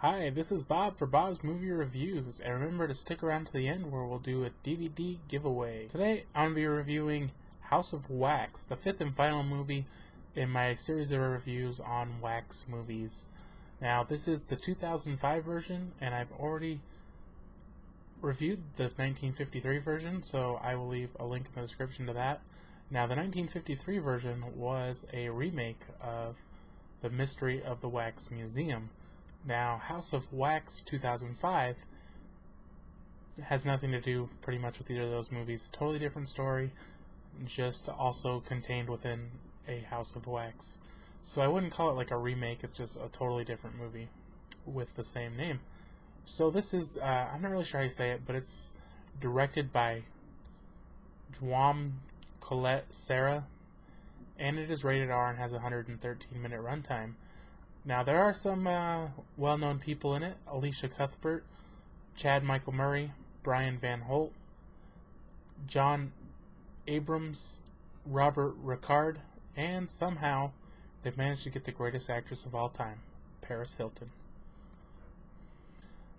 Hi, this is Bob for Bob's Movie Reviews, and remember to stick around to the end where we'll do a DVD giveaway. Today, I'm going to be reviewing House of Wax, the fifth and final movie in my series of reviews on wax movies. Now, this is the 2005 version, and I've already reviewed the 1953 version, so I will leave a link in the description to that. Now, the 1953 version was a remake of The Mystery of the Wax Museum. Now, House of Wax 2005 has nothing to do pretty much with either of those movies. Totally different story, just also contained within a House of Wax. So I wouldn't call it like a remake, it's just a totally different movie with the same name. So this is, I'm not really sure how you say it, but it's directed by Jaume Collet-Serra, and it is rated R and has a 113-minute runtime. Now, there are some well-known people in it: Elisha, Cuthbert, Chad Michael Murray, Brian Van Holt, John Abrahams, Robert Ri'chard, and somehow they've managed to get the greatest actress of all time, Paris Hilton.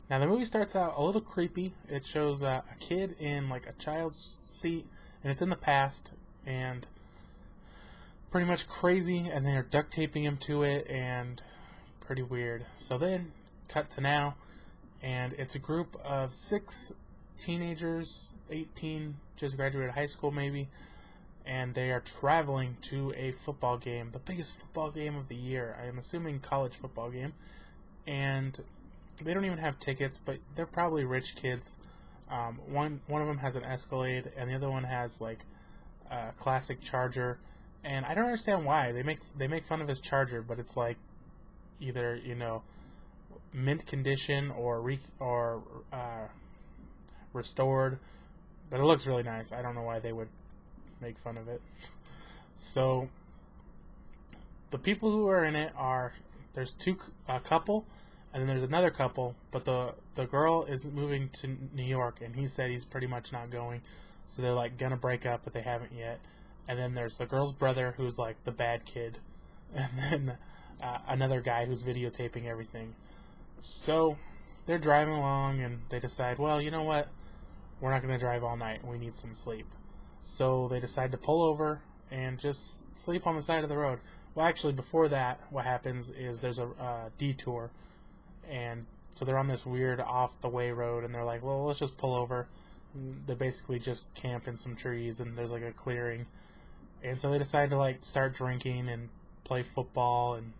Now, the movie starts out a little creepy. It shows a kid in like a child's seat, and it's in the past, and pretty much crazy, and they're duct taping him to it, and pretty weird. So then, cut to now, and it's a group of 6 teenagers, 18, just graduated high school maybe, and they are traveling to a football game, the biggest football game of the year. I am assuming college football game, and they don't even have tickets, but they're probably rich kids. One of them has an Escalade, and the other one has like a classic Charger. And I don't understand why they make fun of his Charger, but it's like either, you know, mint condition or restored, but it looks really nice. I don't know why they would make fun of it. So the people who are in it are, there's a couple, and then there's another couple, but the girl is moving to New York, and he said he's pretty much not going, so they're like gonna break up, but they haven't yet. And then there's the girl's brother, who's like the bad kid, and then another guy who's videotaping everything. So they're driving along, and they decide, well, you know what? We're not going to drive all night. We need some sleep. So they decide to pull over and just sleep on the side of the road. Well, actually, before that, what happens is there's a detour, and so they're on this weird off-the-way road, and they're like, well, let's just pull over. They basically just camp in some trees, and there's like a clearing. And so they decide to like start drinking and play football and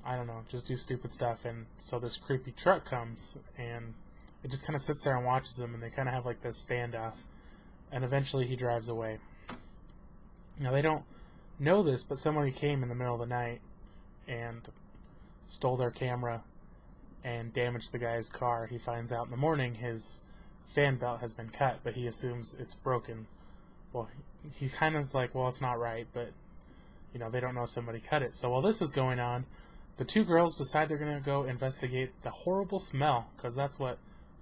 I don't know, just do stupid stuff. And so this creepy truck comes and it just kind of sits there and watches them, and they kind of have like this standoff, and eventually he drives away. Now they don't know this, but somebody came in the middle of the night and stole their camera and damaged the guy's car. He finds out in the morning his fan belt has been cut, but he assumes it's broken. Well, he kind of is like, well, it's not right, but, you know, they don't know somebody cut it. So while this is going on, the two girls decide they're going to go investigate the horrible smell, because that's what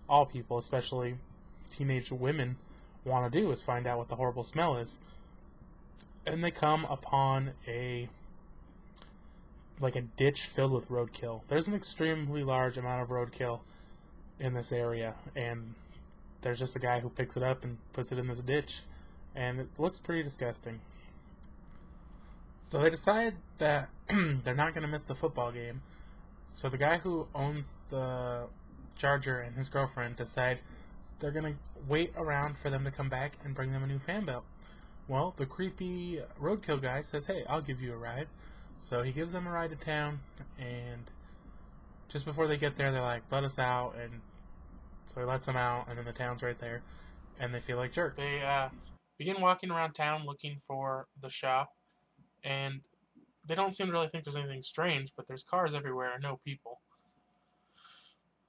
all people, especially teenage women, want to do, is find out what the horrible smell is. And they come upon a ditch filled with roadkill. There's an extremely large amount of roadkill in this area, and there's just a guy who picks it up and puts it in this ditch, and it looks pretty disgusting. So they decide that they're not going to miss the football game. So the guy who owns the Charger and his girlfriend decide they're going to wait around for them to come back and bring them a new fan belt. Well, the creepy roadkill guy says, hey, I'll give you a ride. So he gives them a ride to town, and just before they get there, they're like, let us out, and so he lets them out, and then the town's right there, and they feel like jerks. They begin walking around town looking for the shop, and they don't seem to really think there's anything strange, but there's cars everywhere and no people.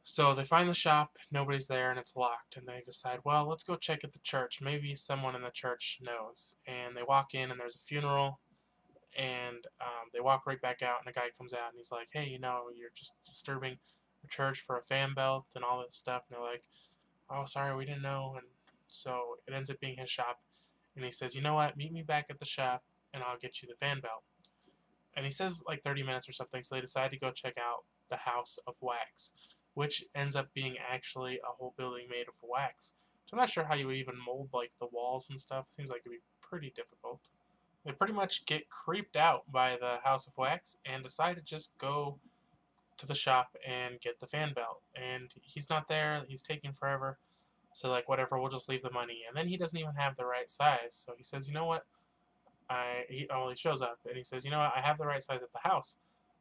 So they find the shop, nobody's there, and it's locked, and they decide, well, let's go check at the church. Maybe someone in the church knows. And they walk in, and there's a funeral, and they walk right back out, and a guy comes out, and he's like, hey, you know, you're just disturbing the church for a fan belt and all this stuff. And they're like, oh, sorry, we didn't know. And so it ends up being his shop, and he says, you know what, meet me back at the shop, and I'll get you the fan belt. And he says like 30 minutes or something, so they decide to go check out the House of Wax, which ends up being actually a whole building made of wax. So I'm not sure how you would even mold like the walls and stuff. Seems like it'd be pretty difficult. They pretty much get creeped out by the House of Wax and decide to just go to the shop and get the fan belt. And he's not there. He's taking forever. So like whatever, we'll just leave the money. And then he doesn't even have the right size. So he says, you know what? He shows up and he says, you know what? I have the right size at the house.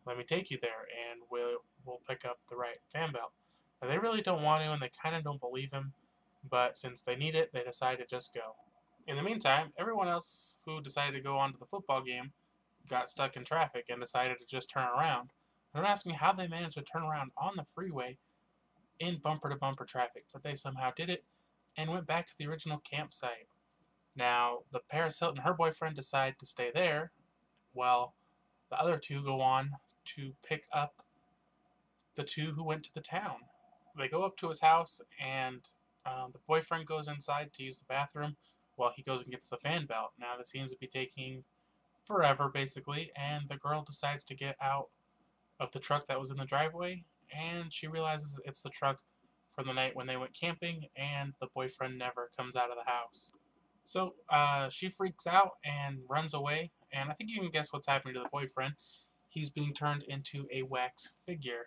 Let me take you there and we'll pick up the right fan belt. Now, they really don't want to and they kind of don't believe him. But since they need it, they decide to just go. In the meantime, everyone else who decided to go on to the football game got stuck in traffic and decided to just turn around. Don't ask me how they managed to turn around on the freeway in bumper-to-bumper traffic, but they somehow did it and went back to the original campsite. Now, the Paris Hilton and her boyfriend decide to stay there, while the other two go on to pick up the two who went to the town. They go up to his house, and the boyfriend goes inside to use the bathroom while he goes and gets the fan belt. Now, this seems to be taking forever, basically, and the girl decides to get out of the truck that was in the driveway, and she realizes it's the truck from the night when they went camping, and the boyfriend never comes out of the house. So she freaks out and runs away, and I think you can guess what's happening to the boyfriend. He's being turned into a wax figure,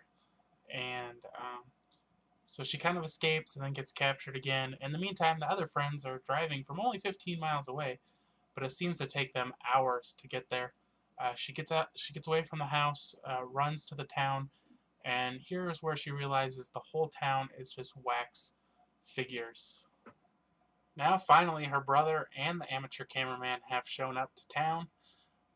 and so she kind of escapes and then gets captured again. In the meantime, the other friends are driving from only 15 miles away, but it seems to take them hours to get there. She gets away from the house, runs to the town, and here's where she realizes the whole town is just wax figures. Now, finally, her brother and the amateur cameraman have shown up to town.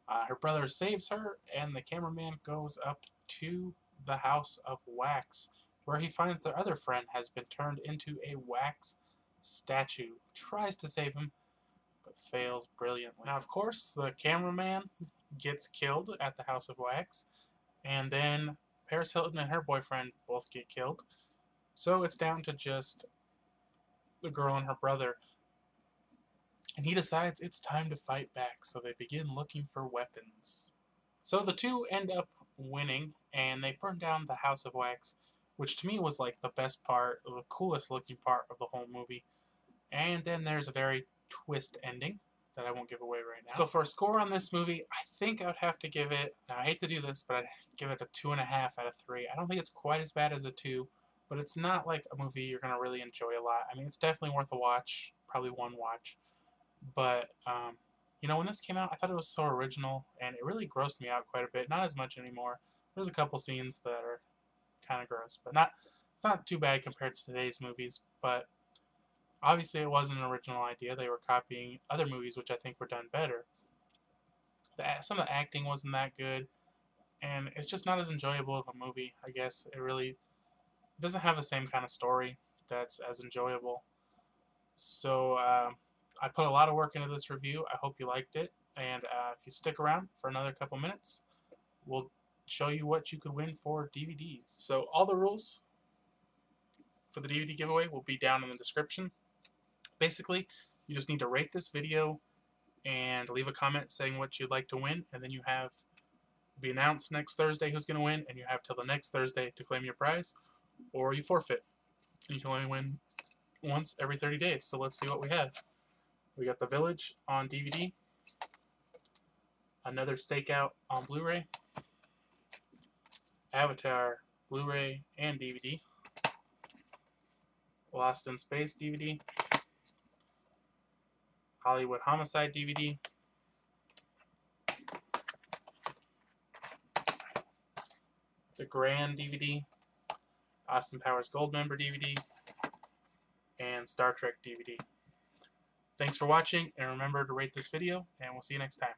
Her brother saves her, and the cameraman goes up to the House of Wax, where he finds their other friend has been turned into a wax statue. Tries to save him, but fails brilliantly. Now, of course, the cameraman gets killed at the House of Wax, and then Paris Hilton and her boyfriend both get killed. So it's down to just the girl and her brother. And he decides it's time to fight back, so they begin looking for weapons. So the two end up winning, and they burn down the House of Wax, which to me was like the best part, the coolest looking part of the whole movie. And then there's a very twist ending that I won't give away right now. So for a score on this movie, I think I would have to give it, now I hate to do this, but I'd give it a 2.5 out of 3. I don't think it's quite as bad as a 2, but it's not like a movie you're going to really enjoy a lot. I mean, it's definitely worth a watch, probably one watch. But, you know, when this came out, I thought it was so original, and it really grossed me out quite a bit. Not as much anymore. There's a couple scenes that are kind of gross, but it's not too bad compared to today's movies. But obviously it wasn't an original idea. They were copying other movies which I think were done better. Some of the acting wasn't that good, and it's just not as enjoyable of a movie, I guess. It doesn't have the same kind of story that's as enjoyable. So I put a lot of work into this review. I hope you liked it, and if you stick around for another couple minutes, we'll show you what you could win for DVDs. So all the rules for the DVD giveaway will be down in the description. Basically, you just need to rate this video and leave a comment saying what you'd like to win, and then it'll be announced next Thursday who's going to win, and you have till the next Thursday to claim your prize, or you forfeit. And you can only win once every 30 days. So let's see what we have. We got The Village on DVD, Another Stakeout on Blu-ray, Avatar Blu-ray and DVD, Lost in Space DVD, Hollywood Homicide DVD, The Grand DVD, Austin Powers Goldmember DVD, and Star Trek DVD. Thanks for watching, and remember to rate this video, and we'll see you next time.